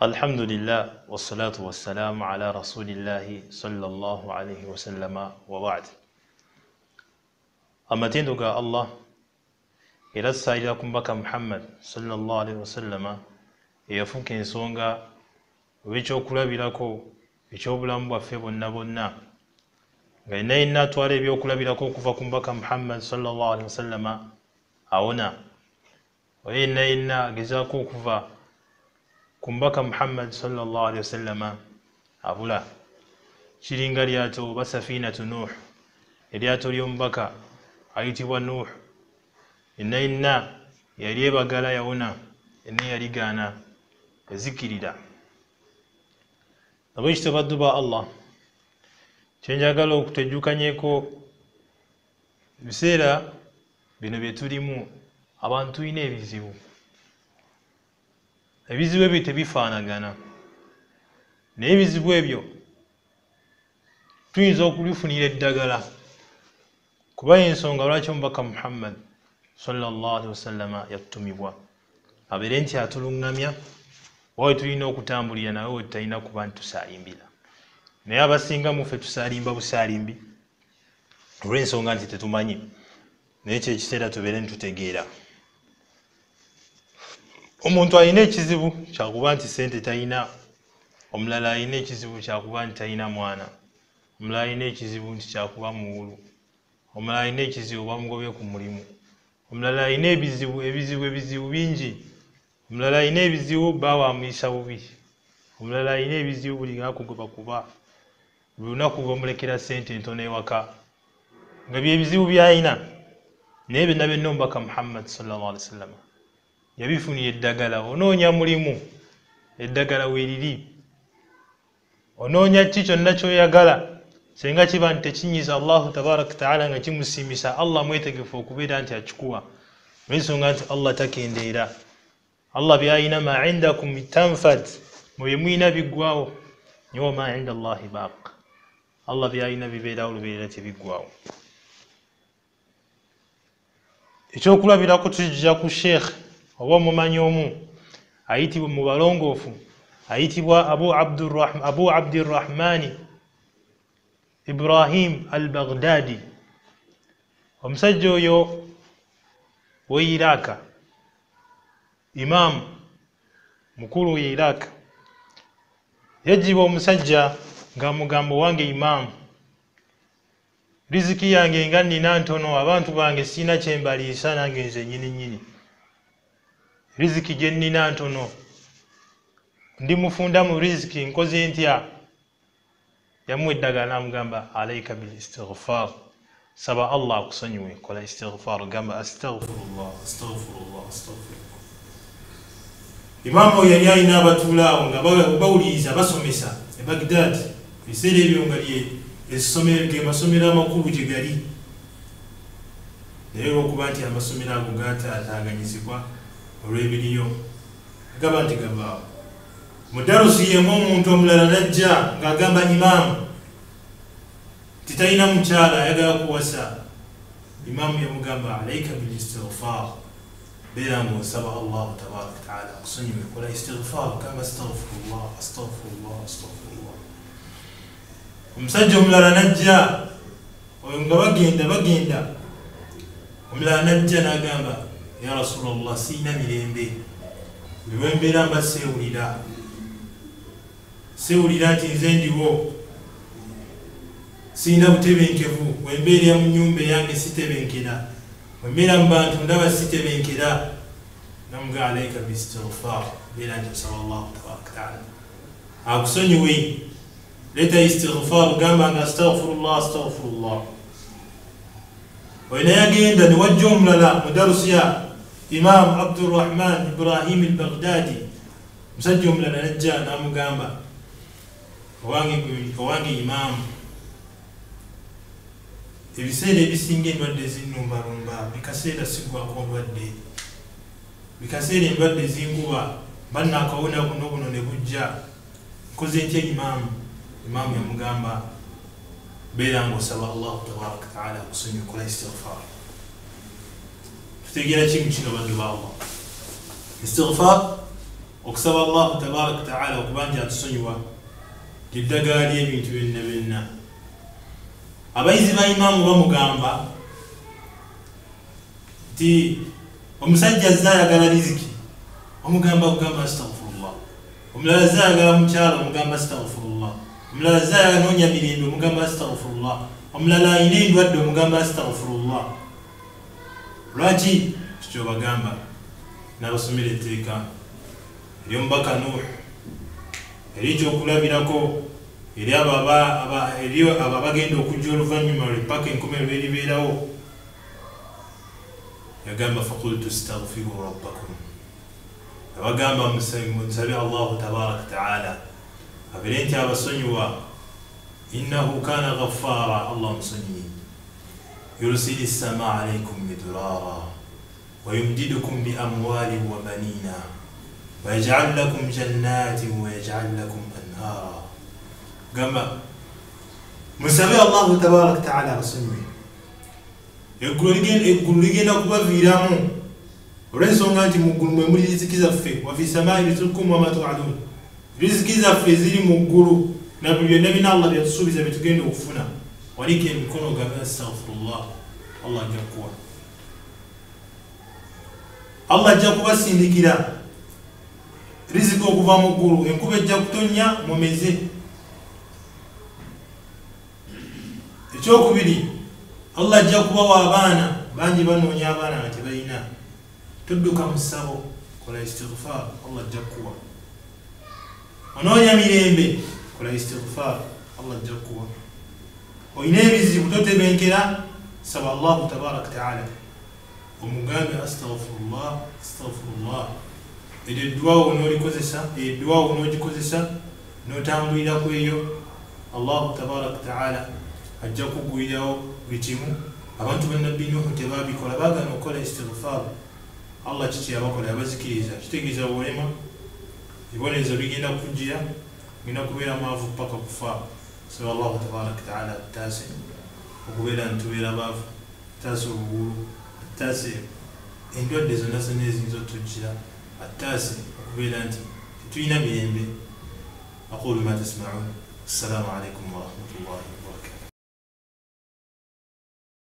الحمد لله والصلاة والسلام على رسول الله صلى الله عليه وسلم وبعد. أمتندك الله إلى السائلكم بك محمد صلى الله عليه وسلم يفك إنسونغا ويشو كلا بلاكو ويشو بلامبوا في بنا غينا توالي بيو كلا بلاكو كفاكم بك محمد صلى الله عليه وسلم أونا وإنا جزاكو كفا kumbaka Muhammad sallallahu alaihi wasallam abula shiringa lyato basafinatu Nuh elyato lyombaka ayitibwa Nuh inna yali ebagala yawona enne yaligana ezikirira abishto baduba Allah kyenjagala okutejukanyeko biseera bino byetulimu abantu ine ebizibu ebizibu ebyo tebifaanagana naye ebizibu ebyo tuyinza okulifunira eddagala kuba ensonga lwaki omubaka Muhammad sallallahu alaihi wasallam yatumibwa abeere nti atuluŋŋamya wawe tulina okutambulira nawe we tutalina kuba ntitusalimbira naye abasinga muffe tusalimba busaalimbi olw'ensonga nti tetumanyi naye kyekiseera tubeere nitutegeera omuntu alina ekizibu kyakuba nti sente talina, omulala alina ekizibu kyakuba nti talina mwana, omulala alina ekizibu nti kyakuba muwulu, omulala alina ekizibu bamugobye ku mulimu, omulala alina ebizibu bingi, omulala alina ebizibu bawamuyisa bubi, omulala alina ebizibu buli ngakugoba kuba buli lunaku bamulekera sente entono ewaka nga byebizibu byalina. Naye byonna byonna omubaka Muhammad sallallahu alaihi wasallam yabifunira eddagala. Onoonya mulimu eddagala weeriri, onoonya ki kyonna kyoyagala senga kiba nti tekinyiza Allahu tabaraka taala nga kimusiimisa, Allah mwetegefu okubeera nti akikuwa olw'ensonga nti Allah takendeera. Allah byalina ma indakum tanfad, mwe mwina biggwawo naye wa ma inda Allahi baaq, Allah byalina bibeerawo lubeerera tebiggwawo. Ekyokulabirako tujja ku Sheikh oba mumanyi omu ayitibwa mu balongoofu ayitibwa Abu Abdirrahman Ibrahim al-Baghdadi. Omusajja oyo we Iraq, imam mukulu we Iraq, yajiba omusajja ng'amugamba wange imam, riziki yange nga nina ntono, abantu bange sina kyembaliisa nange nze nyini riziki gye nnina ntono, ndi mufunda mu riziki, nkoze ntya? Yamuwa eddagala n'amugamba alayka bil istighfar, saba Allah akusonyiwe, kola istighfar, gamba astaghfirullah astaghfirullah astaghfirullah. Imamu yali alina abatuulaawo nga bawuliriza basomesa e Baghdad, ebiseera ebyo nga ge masomero amakulu gye gali, naye olw'okuba nti amasomero ago gataataaganyizibwa olw'ebiriyo agamba nti gavaawo. Mudarusi yemu omuntu omulala najja ng'agamba imaamu titalina mukyala ayagala kuwasa. Imaamu yamugamba alayka bil istighfar, beera ng'osaba Allahu tabaraka taala akusonyiwe, kola istighfar, gamba astaghfirullah astaghfirullah astaghfirullah. Omusajja omulala najja oyo nga bagenda omulala najja n'agamba ya Rasulullah, siina mirembe, bwe mbeera mba sewulira nti nze ndiwo, siina butebenkevu, bwe mbeera mu nnyumba yange sitebenkera, bwe mbeera mu bantu ndaba sitebenkera. Namuga alayka bistighfar, beera nti osaba Allahu tabaraka taala akusonyiwe, leeta istighfar, gamba nga astaghfirullah astaghfirullah. Oyo naye agenda ne wajja omulala mudarusiya Imam Abdurrahman Ibrahim al-Baghdadi, musajja omulala najja n'amugamba owange imaamu, ebiseera ebisinga endwadde zinnumbalumba, bikaseera sigwako ndwadde, bikaseera endwadde zinguba, banna akawona buno ne bujja, nkoze ntya imaamu? Imaamu yamugamba beera ng'osaba Allahu tabaraka taala akusonyiwe, kola istighfar. Tutegeera ki mu kino baddu ba Allah? Istighfar okusaba Allah tabaraka ta'ala okuba nti atusonyiwa ly'eddagala ly'ebintu byonna byonna. Abayizi ba imaamu bamugamba nti omusajja azze ayagala riziki omugamba okugamba astaghfirullah, omulala azze ayagala mukyala omugamba astaghfirullah, omulala azze ayanoonya mirembe omugamba astaghfirullah, omulala ayina endwadde omugamba astaghfirullah. Lwaki kityo bagamba? N'abasomera etteeka ery'omubaka Nuh eri ekyokulabirako eri abo abagenda okujja oluvannyuma lwe paka enkomerero eribeerawo. Yagamba faqultu astaghfiru rabbakum, abagamba musabe Allahu tabaraka ta'ala abeere nti abasonyiwa. Innahu kana ghaffara, Allah musonyi. Yursili as-samaa alaykum midrara wa yumdidukum bi amwalin wa banina wa yaj'al lakum jannatin wa yaj'al lakum anhara. Gamba musabe Allahu tabaraka ta'ala abasonyiwe. Eggulu ligenda kubaviiramu olw'ensonga nti mu ggulu mwe muli riziki zaffe. Wa fi samaa'i rizqukum wa ma tu'adun, riziki zaffe ziri mu ggulu na buli byonna bina Allah byatusuubiza bye tugenda okufuna. Waliko emikono gambe astaghfirullah, Allah ajja kuwa. Allah ajja kubasindikira riziki okuva mu ggulu, enkuba ejja kutonnya mumeze. Ekyokubiri, Allah ajja kubawa abaana bangi, banoonya abaana nga tebalina. Tudduka mu ssabo, kola istighfar, Allah ajja kuwa. Onoonya mirembe, kola istighfar, Allah ajja kuwa. Oyina ebizibu totebenkera, saba Allahu tabaraka ta'ala omugambe astaghfirullah astaghfirullah. Eryo eddua onoogikozesa n'otambulira ku eyo, Allahu tabaraka ta'ala ajja kugwirawo buli kimu. Abantu ba Nabbi Nuhu tebabikola, baagana okukola istighfar. Allah kiki yabakola, yabazikiriza. Kitegeeza bulema ebibonerezo bigenda kujjira, bigenda kubeera maavu paka kufa. Saba Allahu tabaraka ta'ala attaase okubeera ntubeera baavu, attaase obugulu, attaase endwadde zonna zonna eziyinza otujjira, attaase okubeera nti tetulina mirembe. Aqulu ma tasma'un. Assalamu alaikum wa rahmatullahi wa barakatuh.